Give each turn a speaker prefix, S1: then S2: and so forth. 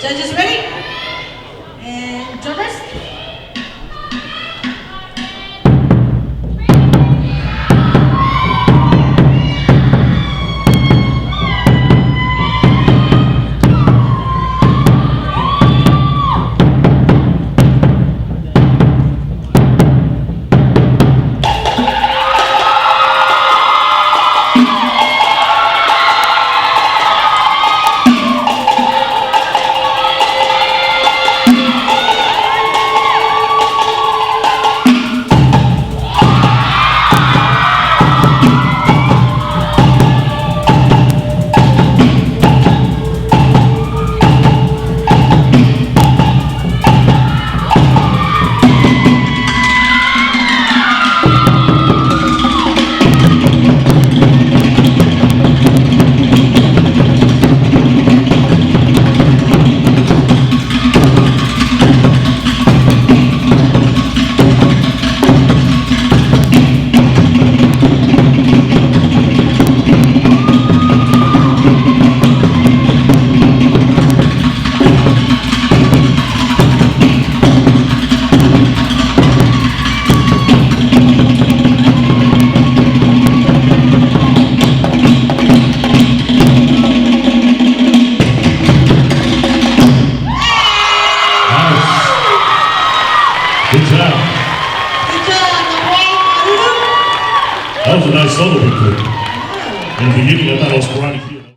S1: Judges ready? And drummers?
S2: Good job.
S1: Good job, LeBron.
S2: That was a nice solo we put. In the beginning, I thought it was Karate Kid.